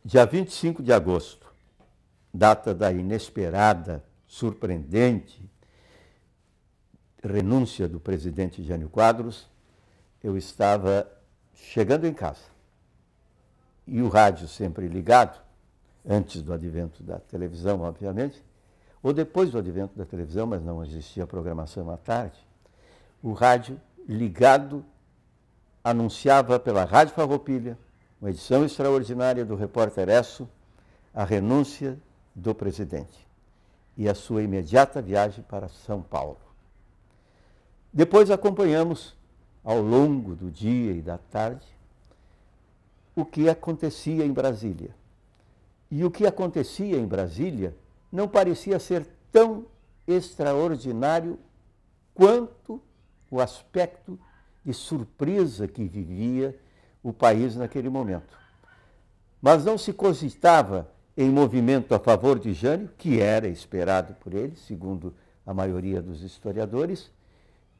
Dia 25 de agosto, data da inesperada, surpreendente renúncia do presidente Jânio Quadros, eu estava chegando em casa. E o rádio sempre ligado, antes do advento da televisão, obviamente, ou depois do advento da televisão, mas não existia programação à tarde, o rádio ligado anunciava pela Rádio Farroupilha, uma edição extraordinária do Repórter Esso, a renúncia do presidente e a sua imediata viagem para São Paulo. Depois acompanhamos, ao longo do dia e da tarde, o que acontecia em Brasília. E o que acontecia em Brasília não parecia ser tão extraordinário quanto o aspecto de surpresa que vivia o país naquele momento. Mas não se cogitava em movimento a favor de Jânio, que era esperado por ele, segundo a maioria dos historiadores,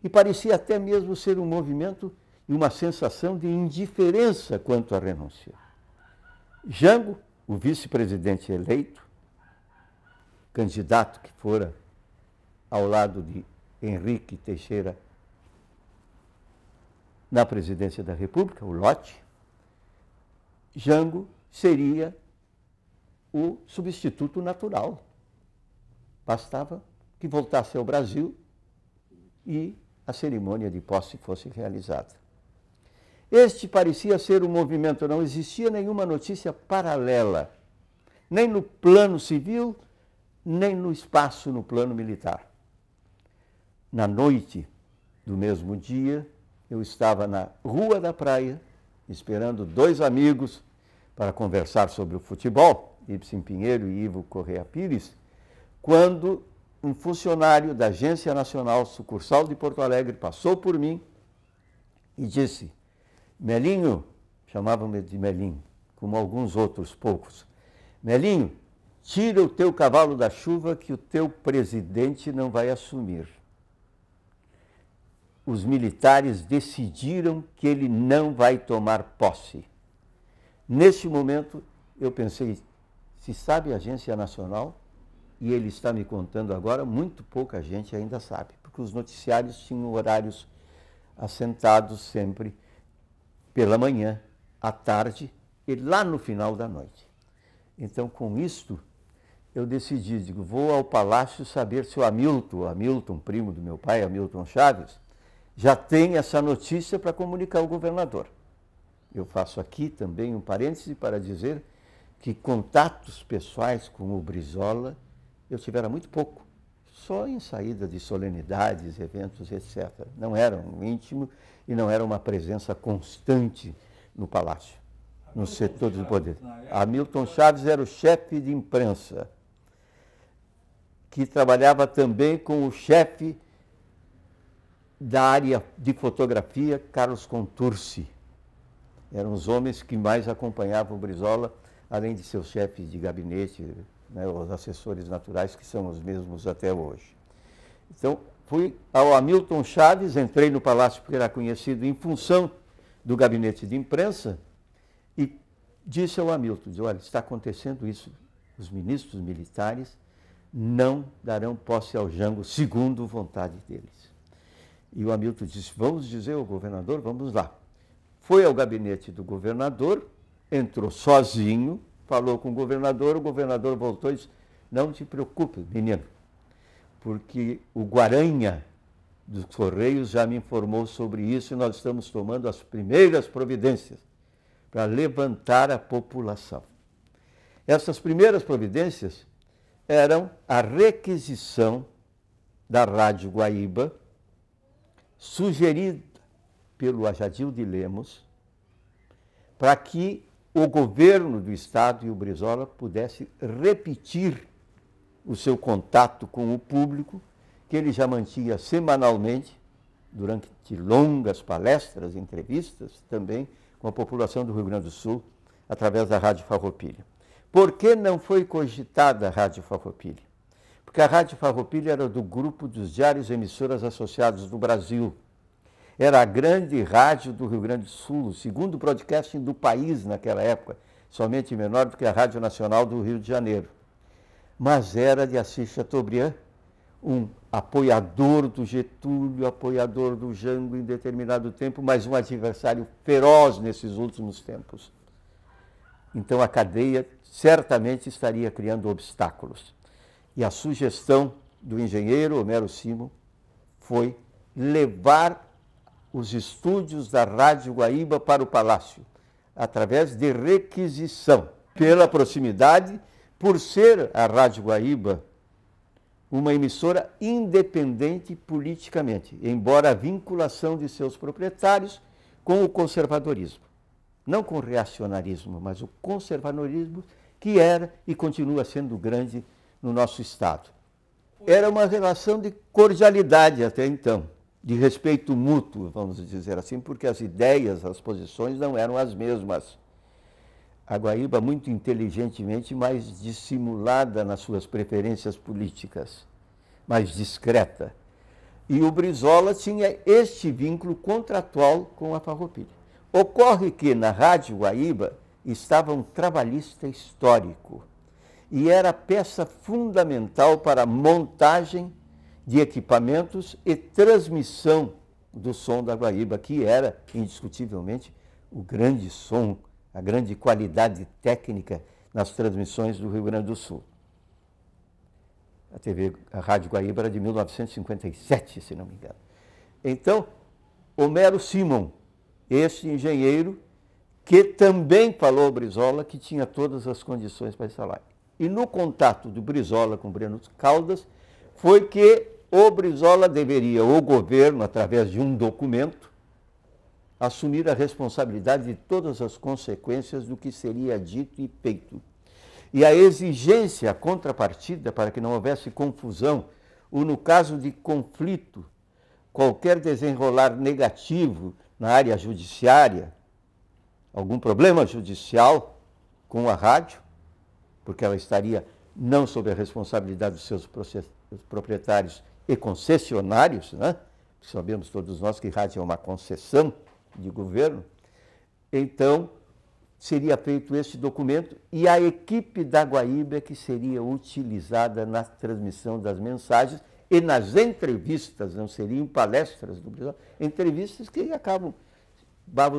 e parecia até mesmo ser um movimento e uma sensação de indiferença quanto à renúncia. Jango, o vice-presidente eleito, candidato que fora ao lado de Henrique Teixeira na presidência da República, o lote, Jango seria o substituto natural. Bastava que voltasse ao Brasil e a cerimônia de posse fosse realizada. Este parecia ser um movimento, não existia nenhuma notícia paralela, nem no plano civil, nem no espaço no plano militar. Na noite do mesmo dia, eu estava na Rua da Praia, esperando dois amigos para conversar sobre o futebol, Ibsen Pinheiro e Ivo Correa Pires, quando um funcionário da Agência Nacional Sucursal de Porto Alegre passou por mim e disse: Melinho, chamavam-me de Melinho, como alguns outros poucos, Melinho, tira o teu cavalo da chuva que o teu presidente não vai assumir. Os militares decidiram que ele não vai tomar posse. Neste momento, eu pensei, se sabe a Agência Nacional, e ele está me contando agora, muito pouca gente ainda sabe, porque os noticiários tinham horários assentados sempre pela manhã, à tarde e lá no final da noite. Então, com isto, eu decidi, digo, vou ao palácio saber se o Hamilton, primo do meu pai, Hamilton Chaves, já tem essa notícia para comunicar ao governador. Eu faço aqui também um parêntese para dizer que contatos pessoais com o Brizola eu tivera muito pouco, só em saída de solenidades, eventos, etc. Não era um íntimo e não era uma presença constante no palácio, no setor do poder. Hamilton Chaves era o chefe de imprensa, que trabalhava também com o chefe da área de fotografia, Carlos Contursi. Eram os homens que mais acompanhavam o Brizola, além de seus chefes de gabinete, né, os assessores naturais, que são os mesmos até hoje. Então, fui ao Hamilton Chaves, entrei no palácio porque era conhecido em função do gabinete de imprensa, e disse ao Hamilton, olha, está acontecendo isso, os ministros militares não darão posse ao Jango segundo vontade deles. E o Hamilton disse, vamos dizer ao governador, vamos lá. Foi ao gabinete do governador, entrou sozinho, falou com o governador voltou e disse, não te preocupe, menino, porque o Guaranha dos Correios já me informou sobre isso e nós estamos tomando as primeiras providências para levantar a população. Essas primeiras providências eram a requisição da Rádio Guaíba, sugerida pelo Ajadil de Lemos, para que o governo do Estado e o Brizola pudesse repetir o seu contato com o público, que ele já mantinha semanalmente, durante longas palestras, entrevistas, também com a população do Rio Grande do Sul, através da Rádio Farroupilha. Por que não foi cogitada a Rádio Farroupilha? Porque a Rádio Farroupilha era do grupo dos diários e emissoras associados do Brasil. Era a grande rádio do Rio Grande do Sul, o segundo broadcasting do país naquela época. somente menor do que a Rádio Nacional do Rio de Janeiro. Mas era de Assis Chateaubriand, um apoiador do Getúlio, apoiador do Jango em determinado tempo, mas um adversário feroz nesses últimos tempos. Então a cadeia certamente estaria criando obstáculos. E a sugestão do engenheiro Homero Simon foi levar os estúdios da Rádio Guaíba para o Palácio, através de requisição, pela proximidade, por ser a Rádio Guaíba uma emissora independente politicamente, embora a vinculação de seus proprietários com o conservadorismo. Não com o reacionarismo, mas o conservadorismo que era e continua sendo grande no nosso Estado. Era uma relação de cordialidade até então, de respeito mútuo, vamos dizer assim, porque as ideias, as posições não eram as mesmas. A Guaíba, muito inteligentemente, mais dissimulada nas suas preferências políticas, mais discreta. E o Brizola tinha este vínculo contratual com a Farroupilha. Ocorre que na Rádio Guaíba estava um trabalhista histórico e era peça fundamental para a montagem de equipamentos e transmissão do som da Guaíba, que era, indiscutivelmente, o grande som, a grande qualidade técnica nas transmissões do Rio Grande do Sul. A Rádio Guaíba era de 1957, se não me engano. Então, Homero Simon, este engenheiro, que também falou ao Brizola que tinha todas as condições para instalar. E no contato do Brizola com Breno Caldas, foi que o Brizola deveria, o governo, através de um documento, assumir a responsabilidade de todas as consequências do que seria dito e feito. E a exigência, a contrapartida, para que não houvesse confusão, ou no caso de conflito, qualquer desenrolar negativo na área judiciária, algum problema judicial com a rádio, porque ela estaria não sob a responsabilidade dos seus proprietários e concessionários, né? Sabemos todos nós que rádio é uma concessão de governo, então seria feito este documento e a equipe da Guaíba é que seria utilizada na transmissão das mensagens e nas entrevistas, não seriam palestras do Brizola, entrevistas que acabam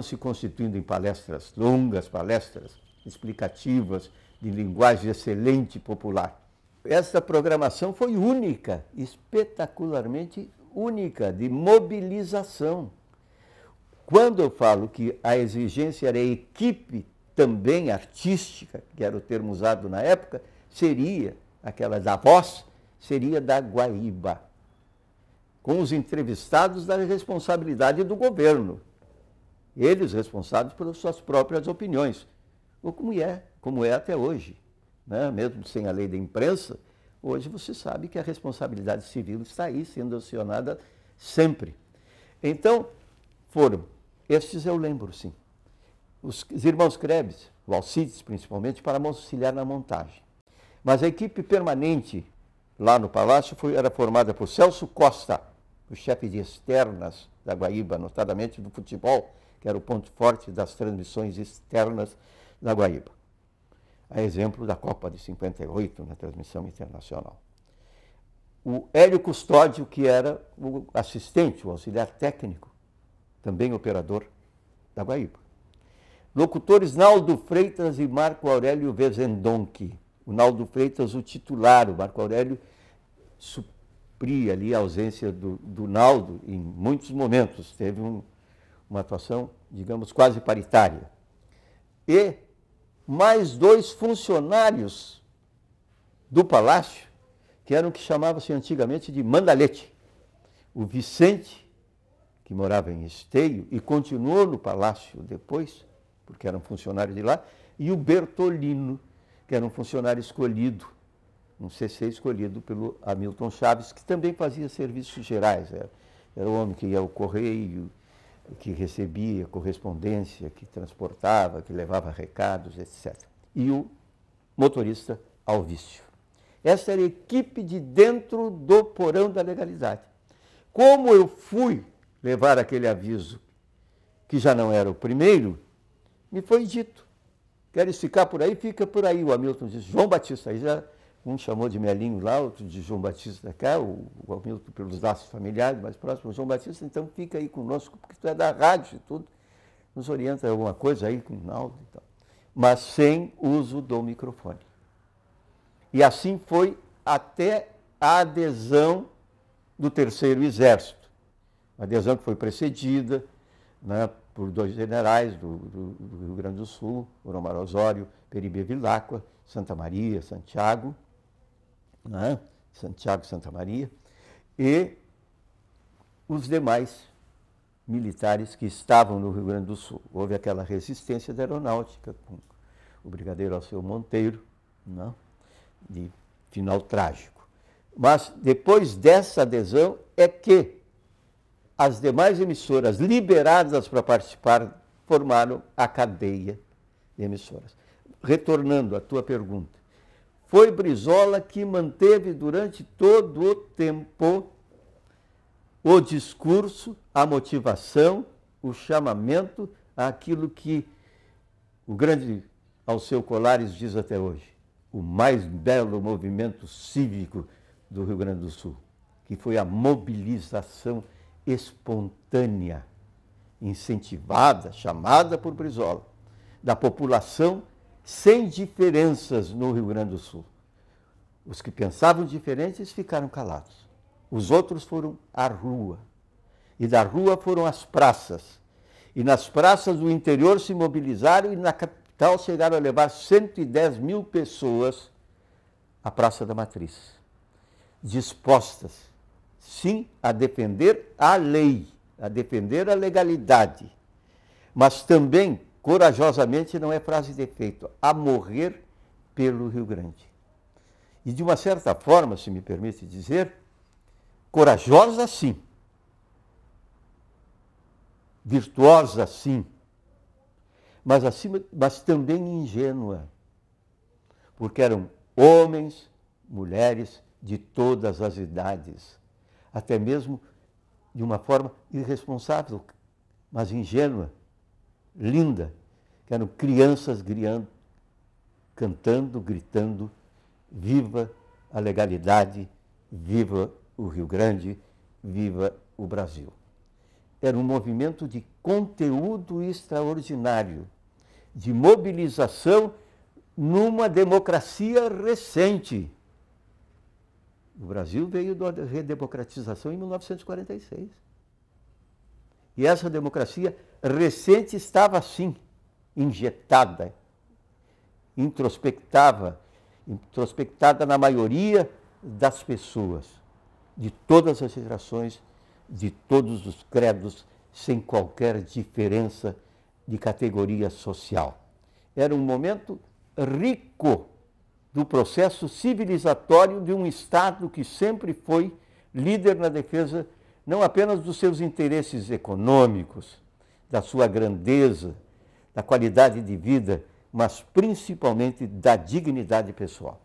se constituindo em palestras longas, palestras explicativas, de linguagem excelente e popular. Essa programação foi única, espetacularmente única, de mobilização. Quando eu falo que a exigência era a equipe também artística, que era o termo usado na época, seria aquela da voz, seria da Guaíba, com os entrevistados da responsabilidade do governo, eles responsáveis pelas suas próprias opiniões, ou como é até hoje, né? Mesmo sem a lei da imprensa, hoje você sabe que a responsabilidade civil está aí, sendo acionada sempre. Então, estes eu lembro, sim. Os irmãos Krebs, o Alcides principalmente, para auxiliar na montagem. Mas a equipe permanente lá no Palácio era formada por Celso Costa, o chefe de externas da Guaíba, notadamente do futebol, que era o ponto forte das transmissões externas da Guaíba. A exemplo da Copa de 58, na transmissão internacional. O Hélio Custódio, que era o assistente, o auxiliar técnico, também operador da Guaíba. Locutores Naldo Freitas e Marco Aurélio Vezendonck. O Naldo Freitas, o titular, o Marco Aurélio supria ali a ausência do Naldo em muitos momentos. Teve uma atuação, digamos, quase paritária. E mais 2 funcionários do Palácio, que eram o que chamava-se antigamente de mandalete. O Vicente, que morava em Esteio e continuou no Palácio depois, porque era um funcionário de lá, e o Bertolino, que era um funcionário escolhido, um CC escolhido pelo Hamilton Chaves, que também fazia serviços gerais. Era o homem que ia ao correio, que recebia correspondência, que transportava, que levava recados, etc. E o motorista Alvício. Essa era a equipe de dentro do porão da legalidade. Como eu fui levar aquele aviso, que já não era o primeiro, me foi dito Queres ficar por aí? Fica por aí. O Hamilton disse, João Batista. Aí já um chamou de Melinho lá, outro de João Batista cá, o Hamilton pelos laços familiares mais próximos. João Batista, então fica aí conosco, porque tu é da rádio e tudo. Nos orienta alguma coisa aí com o Naldo e tal. Mas sem uso do microfone. E assim foi até a adesão do Terceiro Exército. Uma adesão que foi precedida, né, por dois generais do Rio Grande do Sul, Oromar Osório, Peribê Vilacqua, Santa Maria, Santiago, né, Santiago, Santa Maria, e os demais militares que estavam no Rio Grande do Sul. Houve aquela resistência da aeronáutica com o brigadeiro Alceu Monteiro, né, de final trágico. Mas depois dessa adesão é que as demais emissoras liberadas para participar formaram a cadeia de emissoras. Retornando à tua pergunta, foi Brizola que manteve durante todo o tempo o discurso, a motivação, o chamamento àquilo que o grande Alceu Colares diz até hoje, o mais belo movimento cívico do Rio Grande do Sul, que foi a mobilização espontânea, incentivada, chamada por Brizola, da população sem diferenças no Rio Grande do Sul. Os que pensavam diferentes ficaram calados. Os outros foram à rua. E da rua foram às praças. E nas praças do interior se mobilizaram e na capital chegaram a levar 110 mil pessoas à Praça da Matriz, dispostas, sim, a defender a lei, a defender a legalidade, mas também, corajosamente, não é frase de efeito, a morrer pelo Rio Grande. E de uma certa forma, se me permite dizer, corajosa sim, virtuosa sim, mas também ingênua, porque eram homens, mulheres de todas as idades, até mesmo de uma forma irresponsável, mas ingênua, linda, que eram crianças cantando, gritando, viva a legalidade, viva o Rio Grande, viva o Brasil. Era um movimento de conteúdo extraordinário, de mobilização numa democracia recente. O Brasil veio da redemocratização em 1946. E essa democracia recente estava assim, injetada, introspectada na maioria das pessoas, de todas as gerações, de todos os credos, sem qualquer diferença de categoria social. Era um momento rico do processo civilizatório de um Estado que sempre foi líder na defesa não apenas dos seus interesses econômicos, da sua grandeza, da qualidade de vida, mas principalmente da dignidade pessoal.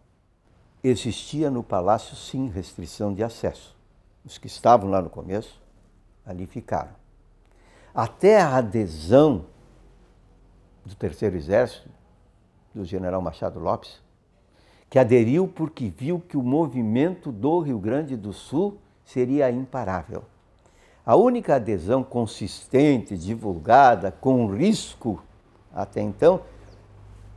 Existia no palácio, sim, restrição de acesso. Os que estavam lá no começo, ali ficaram. Até a adesão do Terceiro Exército, do general Machado Lopes, que aderiu porque viu que o movimento do Rio Grande do Sul seria imparável. A única adesão consistente, divulgada, com risco, até então,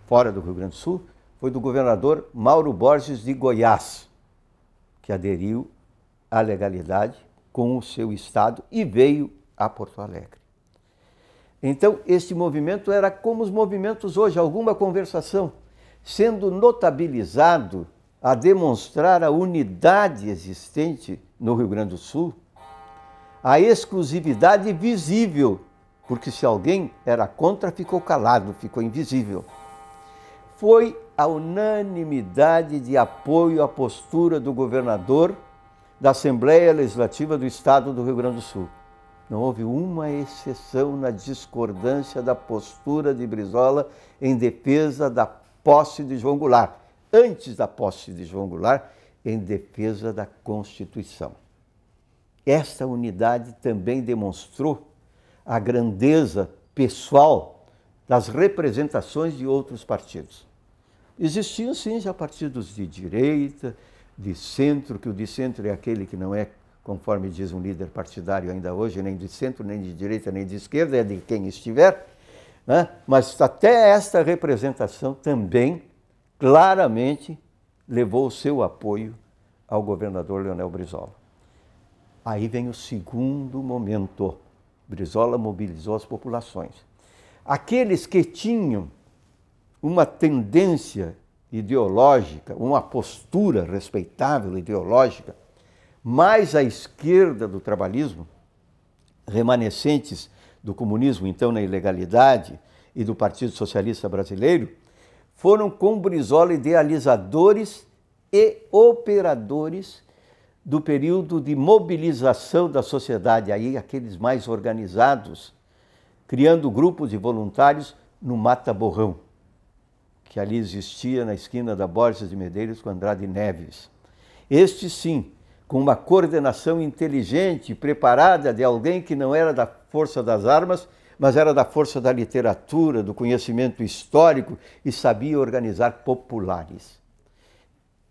fora do Rio Grande do Sul, foi do governador Mauro Borges de Goiás, que aderiu à legalidade com o seu estado e veio a Porto Alegre. Então, este movimento era como os movimentos hoje, alguma conversação, sendo notabilizado a demonstrar a unidade existente no Rio Grande do Sul, a exclusividade visível, porque se alguém era contra, ficou calado, ficou invisível. Foi a unanimidade de apoio à postura do governador da Assembleia Legislativa do Estado do Rio Grande do Sul. Não houve uma exceção na discordância da postura de Brizola em defesa da posse de João Goulart, antes da posse de João Goulart, em defesa da Constituição. Esta unidade também demonstrou a grandeza pessoal das representações de outros partidos. Existiam, sim, já partidos de direita, de centro, que o de centro é aquele que não é, conforme diz um líder partidário ainda hoje, nem de centro, nem de direita, nem de esquerda, é de quem estiver, né? Mas até esta representação também claramente levou o seu apoio ao governador Leonel Brizola. Aí vem o segundo momento. Brizola mobilizou as populações. Aqueles que tinham uma tendência ideológica, uma postura respeitável ideológica, mais à esquerda do trabalhismo, remanescentes do comunismo, então na ilegalidade, e do Partido Socialista Brasileiro, foram com Brizola idealizadores e operadores do período de mobilização da sociedade, aí aqueles mais organizados, criando grupos de voluntários no Mata Borrão, que ali existia na esquina da Borges de Medeiros com Andrade Neves. Este sim, com uma coordenação inteligente, preparada de alguém que não era da força das armas, mas era da força da literatura, do conhecimento histórico e sabia organizar populares.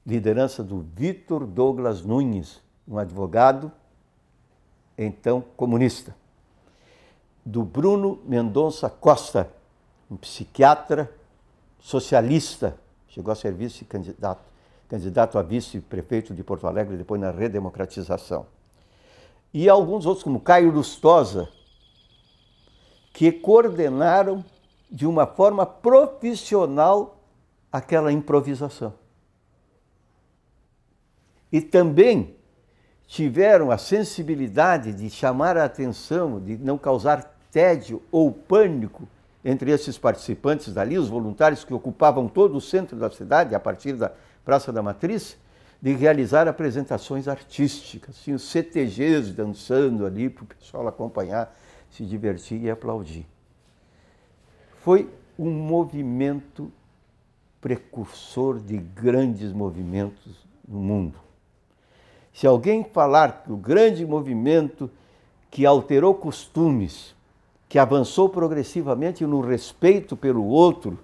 Liderança do Vitor Douglas Nunes, um advogado, então comunista. Do Bruno Mendonça Costa, um psiquiatra socialista, chegou a ser candidato a vice-prefeito de Porto Alegre, depois na redemocratização. E alguns outros, como Caio Lustosa, que coordenaram de uma forma profissional aquela improvisação. E também tiveram a sensibilidade de chamar a atenção, de não causar tédio ou pânico entre esses participantes dali, os voluntários que ocupavam todo o centro da cidade, a partir da Praça da Matriz, de realizar apresentações artísticas, assim, os CTGs dançando ali para o pessoal acompanhar, se divertir e aplaudir. Foi um movimento precursor de grandes movimentos no mundo. Se alguém falar que o grande movimento que alterou costumes, que avançou progressivamente no respeito pelo outro,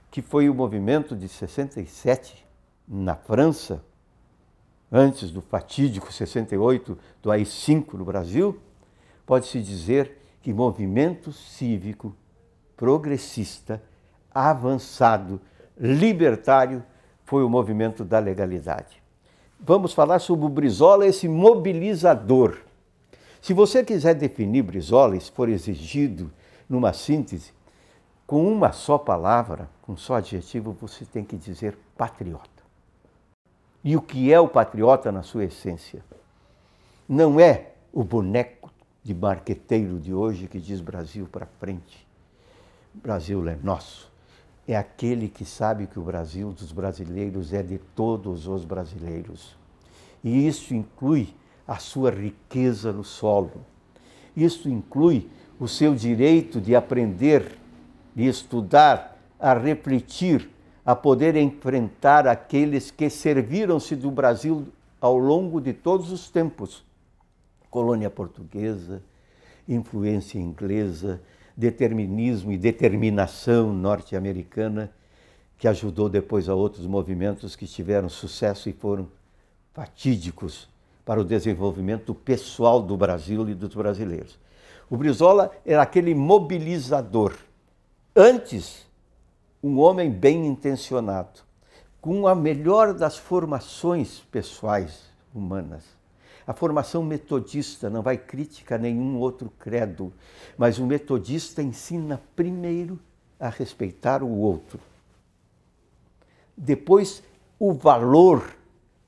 que foi o movimento de 67 na França, antes do fatídico 68 do AI-5 no Brasil, pode-se dizer que movimento cívico, progressista, avançado, libertário, foi o movimento da legalidade. Vamos falar sobre o Brizola, esse mobilizador. Se você quiser definir Brizola, se for exigido numa síntese, com uma só palavra, com um só adjetivo, você tem que dizer patriota. E o que é o patriota na sua essência? Não é o boneco de marqueteiro de hoje que diz Brasil para frente. Brasil é nosso. É aquele que sabe que o Brasil dos brasileiros é de todos os brasileiros. E isso inclui a sua riqueza no solo. Isso inclui o seu direito de aprender, de estudar, a refletir, a poder enfrentar aqueles que serviram-se do Brasil ao longo de todos os tempos. Colônia portuguesa, influência inglesa, determinismo e determinação norte-americana, que ajudou depois a outros movimentos que tiveram sucesso e foram fatídicos para o desenvolvimento pessoal do Brasil e dos brasileiros. O Brizola era aquele mobilizador. Antes, um homem bem intencionado, com a melhor das formações pessoais humanas. A formação metodista não vai crítica a nenhum outro credo, mas o metodista ensina primeiro a respeitar o outro. Depois, o valor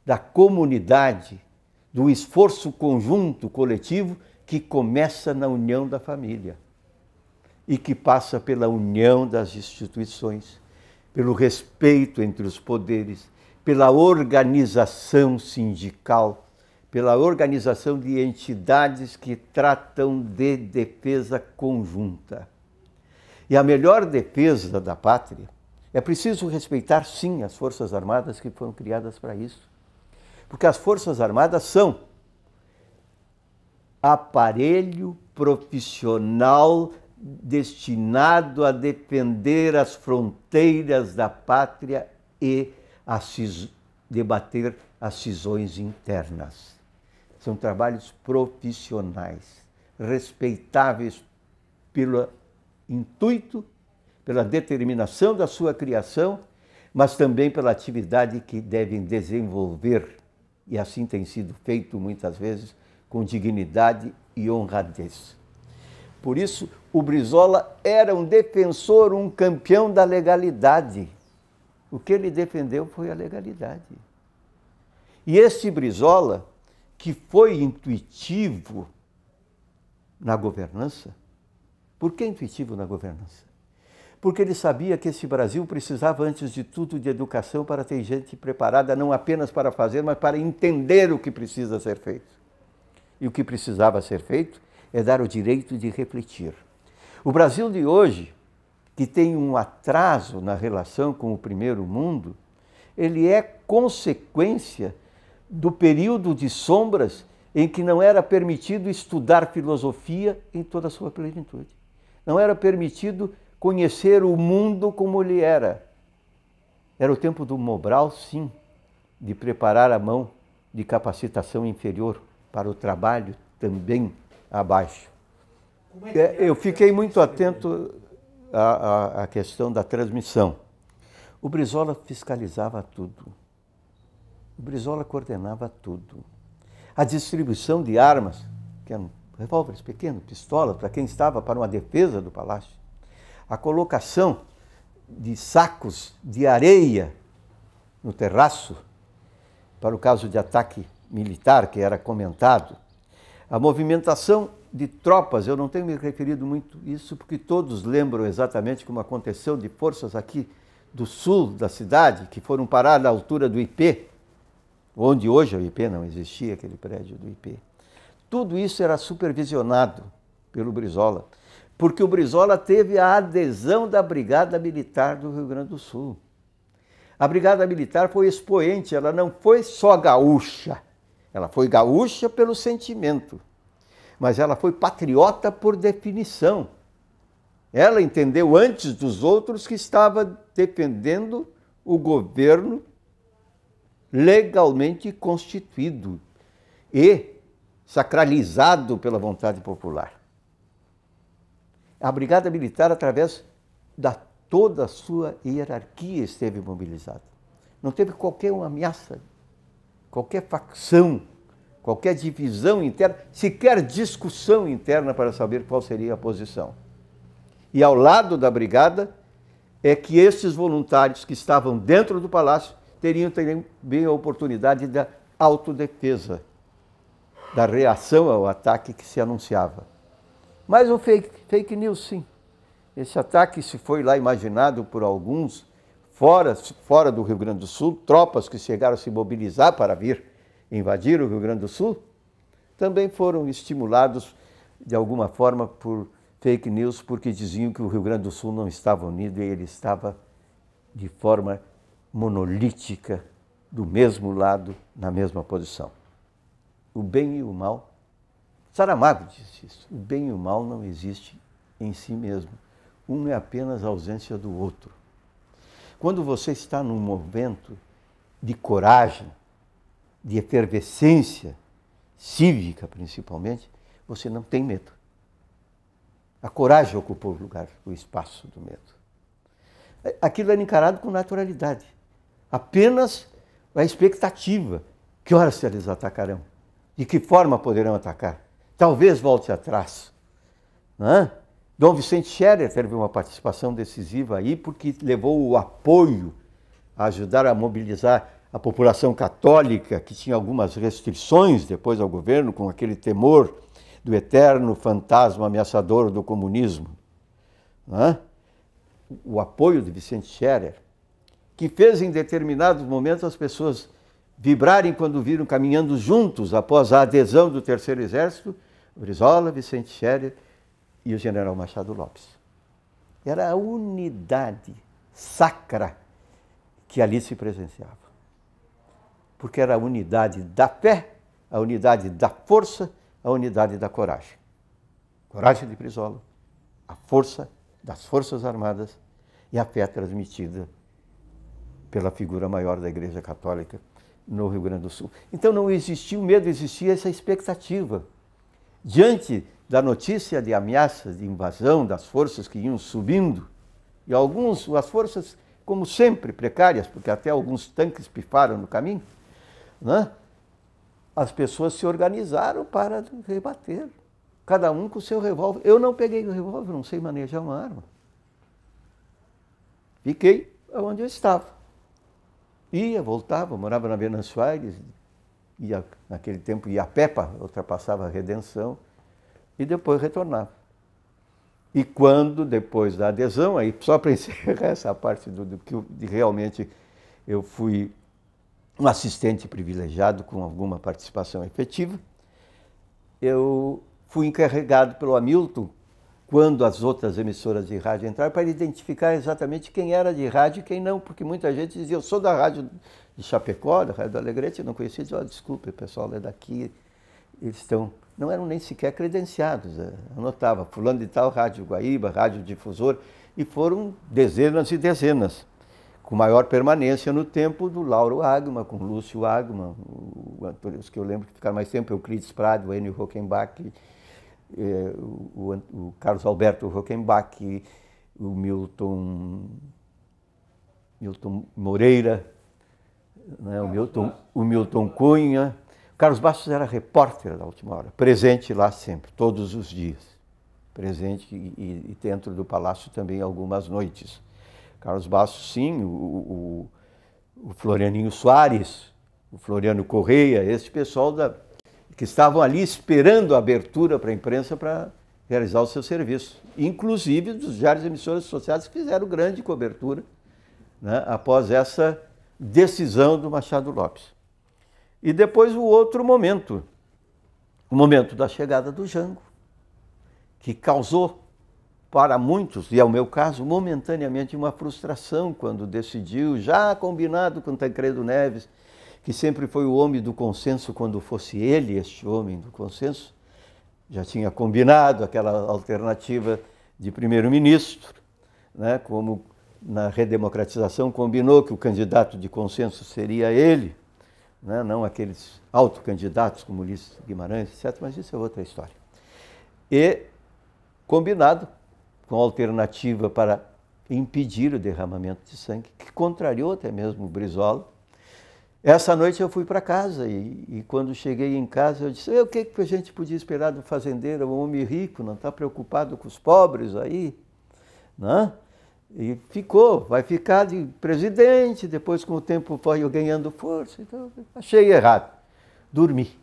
da comunidade, do esforço conjunto, coletivo, que começa na união da família e que passa pela união das instituições, pelo respeito entre os poderes, pela organização sindical, pela organização de entidades que tratam de defesa conjunta. E a melhor defesa da pátria é preciso respeitar, sim, as Forças Armadas que foram criadas para isso. Porque as Forças Armadas são aparelho profissional destinado a defender as fronteiras da pátria e a debater as cisões internas. São trabalhos profissionais, respeitáveis pelo intuito, pela determinação da sua criação, mas também pela atividade que devem desenvolver, e assim tem sido feito muitas vezes, com dignidade e honradez. Por isso, o Brizola era um defensor, um campeão da legalidade. O que ele defendeu foi a legalidade. E este Brizola, que foi intuitivo na governança, por que intuitivo na governança? Porque ele sabia que esse Brasil precisava, antes de tudo, de educação para ter gente preparada não apenas para fazer, mas para entender o que precisa ser feito. E o que precisava ser feito é dar o direito de refletir. O Brasil de hoje, que tem um atraso na relação com o primeiro mundo, ele é consequência do período de sombras em que não era permitido estudar filosofia em toda a sua plenitude. Não era permitido conhecer o mundo como ele era. Era o tempo do Mobral, sim, de preparar a mão de capacitação inferior para o trabalho também abaixo. Eu fiquei muito atento à questão da transmissão. O Brizola fiscalizava tudo. O Brizola coordenava tudo. A distribuição de armas, que eram revólveres pequenos, pistolas, para quem estava para uma defesa do palácio. A colocação de sacos de areia no terraço, para o caso de ataque militar, que era comentado. A movimentação de tropas, eu não tenho me referido muito a isso, porque todos lembram exatamente como aconteceu de forças aqui do sul da cidade, que foram parar na altura do IP, onde hoje o IP não existia, aquele prédio do IP. Tudo isso era supervisionado pelo Brizola, porque o Brizola teve a adesão da Brigada Militar do Rio Grande do Sul. A Brigada Militar foi expoente, ela não foi só gaúcha, ela foi gaúcha pelo sentimento, mas ela foi patriota por definição. Ela entendeu antes dos outros que estava defendendo o governo legalmente constituído e sacralizado pela vontade popular. A Brigada Militar, através da toda a sua hierarquia, esteve mobilizada. Não teve qualquer ameaça, qualquer facção, qualquer divisão interna, sequer discussão interna para saber qual seria a posição. E ao lado da brigada é que esses voluntários que estavam dentro do palácio teriam também a oportunidade da autodefesa, da reação ao ataque que se anunciava. Mas o fake news, sim. Esse ataque se foi lá imaginado por alguns fora do Rio Grande do Sul, tropas que chegaram a se mobilizar para vir invadir o Rio Grande do Sul, também foram estimulados de alguma forma por fake news, porque diziam que o Rio Grande do Sul não estava unido e ele estava de forma monolítica, do mesmo lado, na mesma posição. O bem e o mal, Saramago disse isso, o bem e o mal não existem em si mesmo. Um é apenas a ausência do outro. Quando você está num momento de coragem, de efervescência cívica, principalmente, você não tem medo. A coragem ocupou o lugar, o espaço do medo. Aquilo era encarado com naturalidade. Apenas a expectativa. Que horas eles atacarão? De que forma poderão atacar? Talvez volte atrás. Não é? Dom Vicente Scherer teve uma participação decisiva aí, porque levou o apoio a ajudar a mobilizar a população católica, que tinha algumas restrições depois ao governo, com aquele temor do eterno fantasma ameaçador do comunismo. Não é? O apoio de Vicente Scherer, que fez em determinados momentos as pessoas vibrarem quando viram caminhando juntos após a adesão do Terceiro Exército, Brizola, Vicente Scherer e o general Machado Lopes. Era a unidade sacra que ali se presenciava. Porque era a unidade da fé, a unidade da força, a unidade da coragem. Coragem de Brizola, a força das Forças Armadas e a fé transmitida pela figura maior da Igreja Católica no Rio Grande do Sul. Então não existia o medo, existia essa expectativa. Diante da notícia de ameaças de invasão das forças que iam subindo, e as forças, como sempre, precárias, porque até alguns tanques pifaram no caminho, né? As pessoas se organizaram para rebater, cada um com o seu revólver. Eu não peguei o revólver, não sei manejar uma arma. Fiquei onde eu estava. Ia, voltava, morava na Venâncio Aires, naquele tempo ia a pé, ultrapassava a Redenção, e depois retornava. E quando, depois da adesão, aí só para encerrar essa parte do que realmente eu fui um assistente privilegiado com alguma participação efetiva, eu fui encarregado pelo Hamilton, quando as outras emissoras de rádio entraram, para identificar exatamente quem era de rádio e quem não, porque muita gente dizia, eu sou da rádio de Chapecó, da Rádio do Alegrete, eu não conhecia, dizia, desculpe, o pessoal é daqui, eles não eram nem sequer credenciados, anotava, fulano de tal, Rádio Guaíba, Rádio Difusor, e foram dezenas e dezenas, com maior permanência no tempo do Lauro Agma, com Lúcio Agma, os que eu lembro que ficaram mais tempo, Euclides Prado, o Enio Rockenbach, o Carlos Alberto Rockenbach, o Milton Moreira, né, o Milton Cunha. O Carlos Bastos era repórter da Última Hora, presente lá sempre, todos os dias. Presente e dentro do Palácio também algumas noites. Carlos Bastos, sim, o Florianinho Soares, o Floriano Correia, esse pessoal que estavam ali esperando a abertura para a imprensa para realizar o seu serviço. Inclusive dos diários e emissoras associadas que fizeram grande cobertura, né, após essa decisão do Machado Lopes. E depois o outro momento, o momento da chegada do Jango, que causou para muitos, e é o meu caso, momentaneamente uma frustração quando decidiu, já combinado com Tancredo Neves, que sempre foi o homem do consenso quando fosse ele este homem do consenso, já tinha combinado aquela alternativa de primeiro-ministro, né, como na redemocratização combinou que o candidato de consenso seria ele, né, não aqueles autocandidatos como Ulisses Guimarães, etc., mas isso é outra história. E combinado com a alternativa para impedir o derramamento de sangue, que contrariou até mesmo o Brizola. Essa noite eu fui para casa e quando cheguei em casa eu disse, o que a gente podia esperar do fazendeiro, um homem rico, não está preocupado com os pobres aí, né? E vai ficar de presidente, depois com o tempo foi ganhando força, então achei errado. Dormi.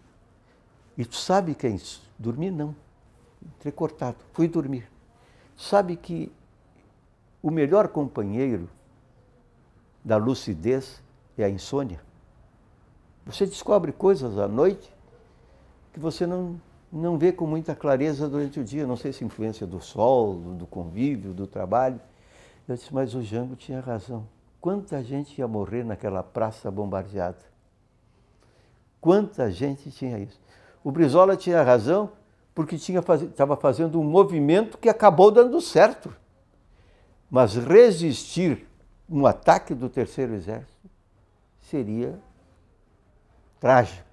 E tu sabe que é isso? Dormi não, entrecortado, fui dormir. Sabe que o melhor companheiro da lucidez é a insônia? Você descobre coisas à noite que você não vê com muita clareza durante o dia. Não sei se influência do sol, do convívio, do trabalho. Eu disse, mas o Jango tinha razão. Quanta gente ia morrer naquela praça bombardeada? Quanta gente tinha isso? O Brizola tinha razão porque estava fazendo um movimento que acabou dando certo. Mas resistir um ataque do Terceiro Exército seria trágico.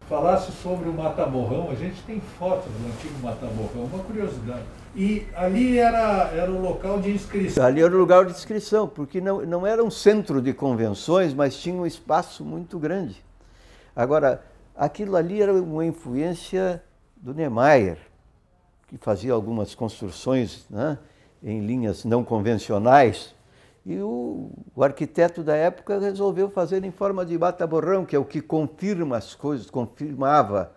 Falasse sobre o Mata-Borrão, a gente tem fotos do antigo Mata-Borrão, uma curiosidade. E ali era o local de inscrição. Ali era o lugar de inscrição, porque não era um centro de convenções, mas tinha um espaço muito grande. Agora, aquilo ali era uma influência do Niemeyer, que fazia algumas construções, né, em linhas não convencionais, e o arquiteto da época resolveu fazer em forma de mata-borrão, que é o que confirma as coisas, confirmava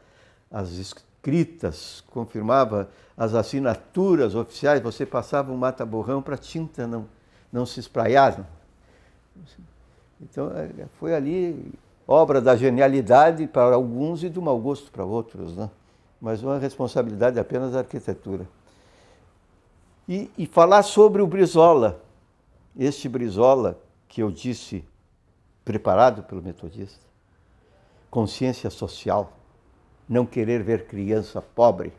as escritas, confirmava as assinaturas oficiais. Você passava um mata-borrão para a tinta não se espraiar. Então, foi ali obra da genialidade para alguns e do mau gosto para outros, né? Mas uma responsabilidade apenas da arquitetura. E falar sobre o Brizola, este Brizola que eu disse, preparado pelo metodista, consciência social, não querer ver criança pobre,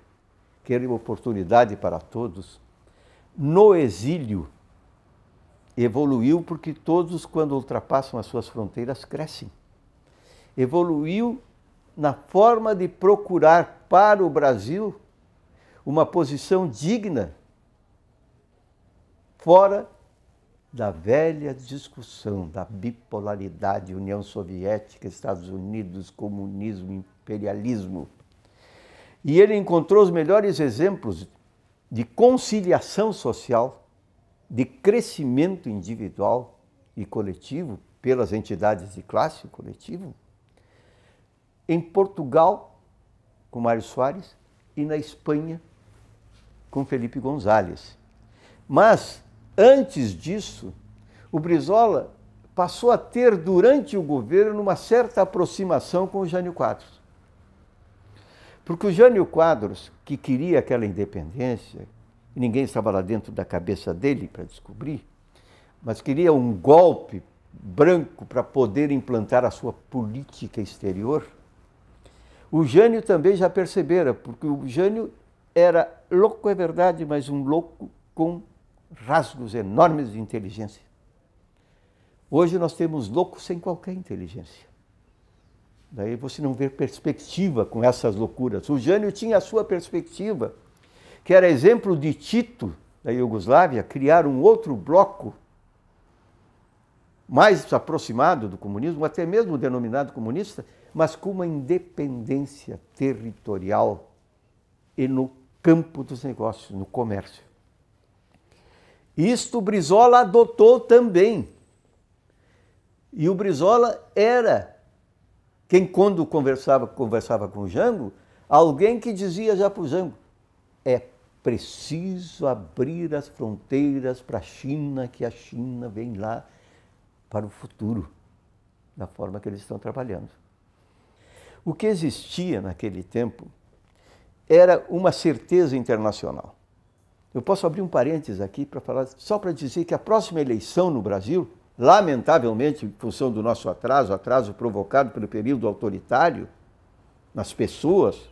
querer oportunidade para todos, no exílio, evoluiu porque todos, quando ultrapassam as suas fronteiras, crescem. Evoluiu na forma de procurar para o Brasil uma posição digna, fora da velha discussão da bipolaridade, União Soviética, Estados Unidos, comunismo, imperialismo. E ele encontrou os melhores exemplos de conciliação social, de crescimento individual e coletivo pelas entidades de classe coletivo, em Portugal, com Mário Soares, e na Espanha, com Felipe González. Mas, antes disso, o Brizola passou a ter, durante o governo, uma certa aproximação com o Jânio Quadros. Porque o Jânio Quadros, que queria aquela independência, e ninguém estava lá dentro da cabeça dele para descobrir, mas queria um golpe branco para poder implantar a sua política exterior, o Jânio também já percebera, porque o Jânio era louco, é verdade, mas um louco com rasgos enormes de inteligência. Hoje nós temos loucos sem qualquer inteligência. Daí você não vê perspectiva com essas loucuras. O Jânio tinha a sua perspectiva, que era exemplo de Tito, da Iugoslávia, criar um outro bloco mais aproximado do comunismo, até mesmo denominado comunista, mas com uma independência territorial e no campo dos negócios, no comércio. Isto o Brizola adotou também. E o Brizola era quem, quando conversava com o Jango, alguém que dizia já para o Jango, é preciso abrir as fronteiras para a China, que a China vem lá para o futuro, da forma que eles estão trabalhando. O que existia naquele tempo era uma certeza internacional. Eu posso abrir um parênteses aqui para falar, só para dizer que a próxima eleição no Brasil, lamentavelmente, em função do nosso atraso provocado pelo período autoritário, nas pessoas,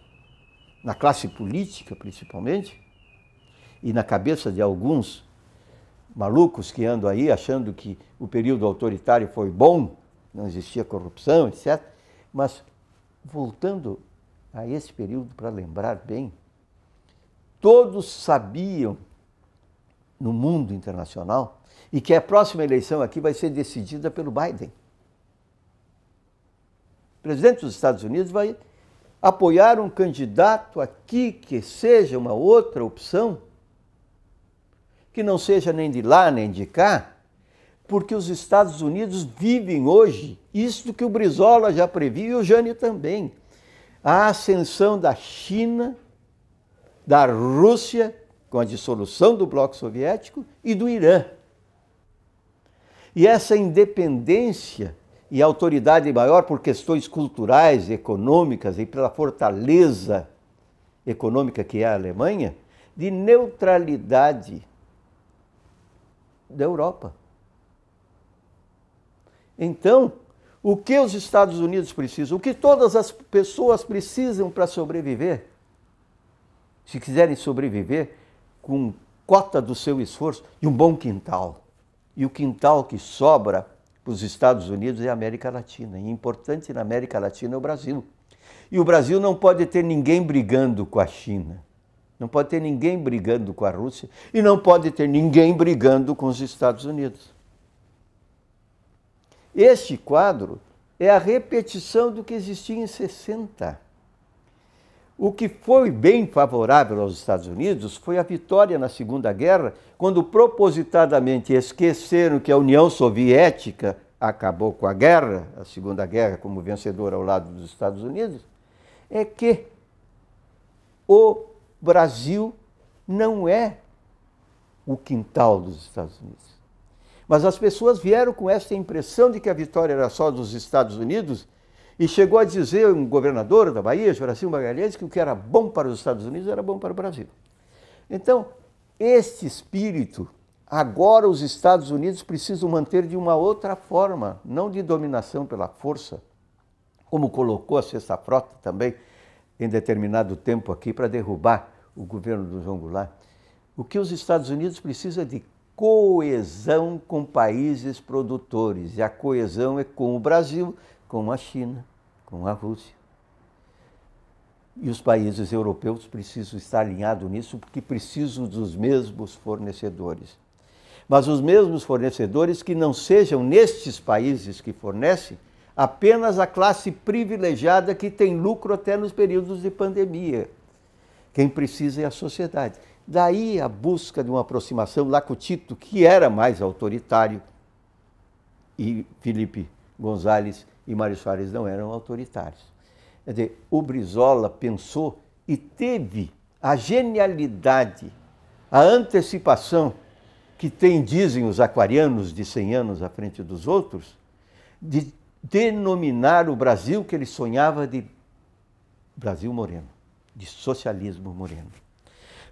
na classe política principalmente, e na cabeça de alguns malucos que andam aí achando que o período autoritário foi bom, não existia corrupção, etc. Mas, voltando a esse período para lembrar bem, todos sabiam no mundo internacional e que a próxima eleição aqui vai ser decidida pelo Biden. O presidente dos Estados Unidos vai apoiar um candidato aqui que seja uma outra opção, que não seja nem de lá nem de cá, porque os Estados Unidos vivem hoje isso que o Brizola já previu e o Jânio também, a ascensão da China, da Rússia, com a dissolução do bloco soviético, e do Irã. E essa independência e autoridade maior por questões culturais, econômicas e pela fortaleza econômica que é a Alemanha, de neutralidade da Europa. Então, o que os Estados Unidos precisam, o que todas as pessoas precisam para sobreviver, se quiserem sobreviver com cota do seu esforço e um bom quintal. E o quintal que sobra para os Estados Unidos é a América Latina. E importante na América Latina é o Brasil. E o Brasil não pode ter ninguém brigando com a China. Não pode ter ninguém brigando com a Rússia. E não pode ter ninguém brigando com os Estados Unidos. Este quadro é a repetição do que existia em 60. O que foi bem favorável aos Estados Unidos foi a vitória na Segunda Guerra, quando propositadamente esqueceram que a União Soviética acabou com a guerra, a Segunda Guerra como vencedora ao lado dos Estados Unidos, é que o Brasil não é o quintal dos Estados Unidos. Mas as pessoas vieram com essa impressão de que a vitória era só dos Estados Unidos e chegou a dizer um governador da Bahia, Juraci Magalhães, que o que era bom para os Estados Unidos era bom para o Brasil. Então, este espírito, agora os Estados Unidos precisam manter de uma outra forma, não de dominação pela força, como colocou a Sexta Frota também em determinado tempo aqui para derrubar o governo do João Goulart. O que os Estados Unidos precisam é de coesão com países produtores. E a coesão é com o Brasil, com a China, com a Rússia. E os países europeus precisam estar alinhados nisso porque precisam dos mesmos fornecedores. Mas os mesmos fornecedores que não sejam nestes países que fornecem apenas a classe privilegiada que tem lucro até nos períodos de pandemia. Quem precisa é a sociedade. Daí a busca de uma aproximação lá com o Tito, que era mais autoritário, e Felipe González e Mário Soares não eram autoritários. Quer dizer, o Brizola pensou e teve a genialidade, a antecipação que tem, dizem os aquarianos de 100 anos à frente dos outros, de denominar o Brasil que ele sonhava de Brasil moreno, de socialismo moreno.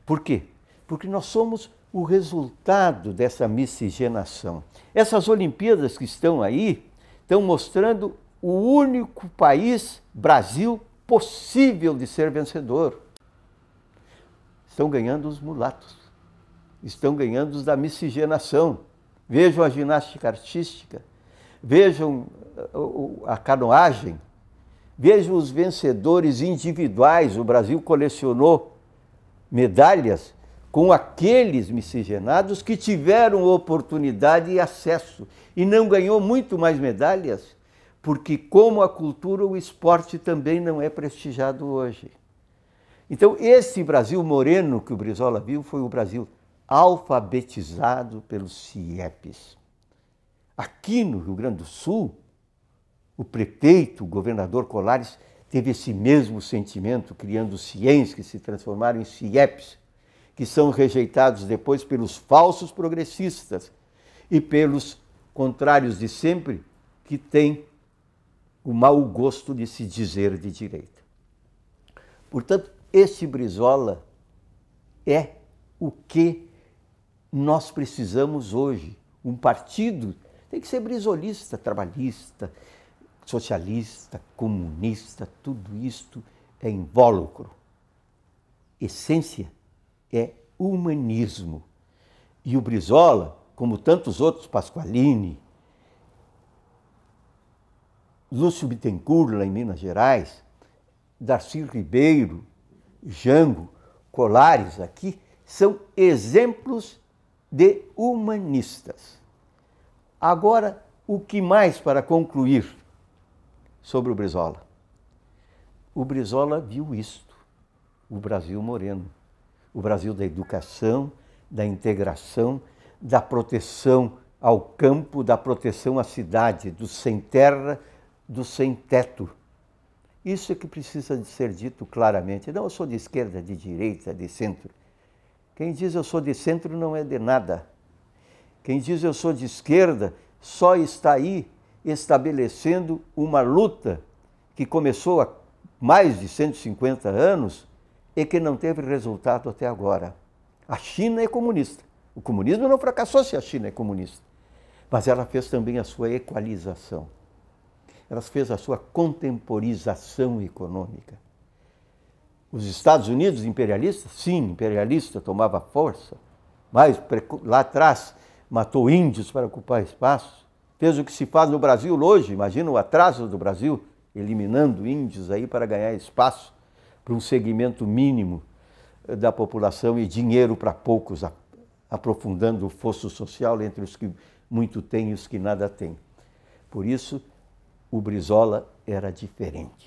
Por quê? Porque nós somos o resultado dessa miscigenação. Essas Olimpíadas que estão aí estão mostrando o único país, Brasil, possível de ser vencedor. Estão ganhando os mulatos, estão ganhando os da miscigenação. Vejam a ginástica artística, vejam a canoagem, vejam os vencedores individuais. O Brasil colecionou medalhas com aqueles miscigenados que tiveram oportunidade e acesso. E não ganhou muito mais medalhas, porque como a cultura, o esporte também não é prestigiado hoje. Então, esse Brasil moreno que o Brizola viu foi o Brasil alfabetizado pelos CIEPs. Aqui no Rio Grande do Sul, o prefeito, o governador Colares, teve esse mesmo sentimento, criando CIENs que se transformaram em CIEPs, que são rejeitados depois pelos falsos progressistas e pelos contrários de sempre, que têm o mau gosto de se dizer de direita. Portanto, este Brizola é o que nós precisamos hoje. Um partido tem que ser brizolista, trabalhista, socialista, comunista, tudo isto é invólucro. Essência é humanismo. E o Brizola, como tantos outros, Pasqualini, Lúcio Bittencourt, lá em Minas Gerais, Darcy Ribeiro, Jango, Colares aqui, são exemplos de humanistas. Agora, o que mais para concluir sobre o Brizola? O Brizola viu isto, o Brasil moreno, o Brasil da educação, da integração, da proteção ao campo, da proteção à cidade, do sem terra, do sem teto. Isso é que precisa de ser dito claramente. Não, eu sou de esquerda, de direita, de centro. Quem diz eu sou de centro não é de nada. Quem diz eu sou de esquerda só está aí estabelecendo uma luta que começou há mais de 150 anos e que não teve resultado até agora. A China é comunista. O comunismo não fracassou se a China é comunista. Mas ela fez também a sua equalização. Ela fez a sua contemporização econômica. Os Estados Unidos imperialistas, sim, imperialista, tomava força, mas lá atrás matou índios para ocupar espaço. Fez o que se faz no Brasil hoje, imagina o atraso do Brasil, eliminando índios aí para ganhar espaço para um segmento mínimo da população e dinheiro para poucos, aprofundando o fosso social entre os que muito têm e os que nada têm. Por isso, o Brizola era diferente.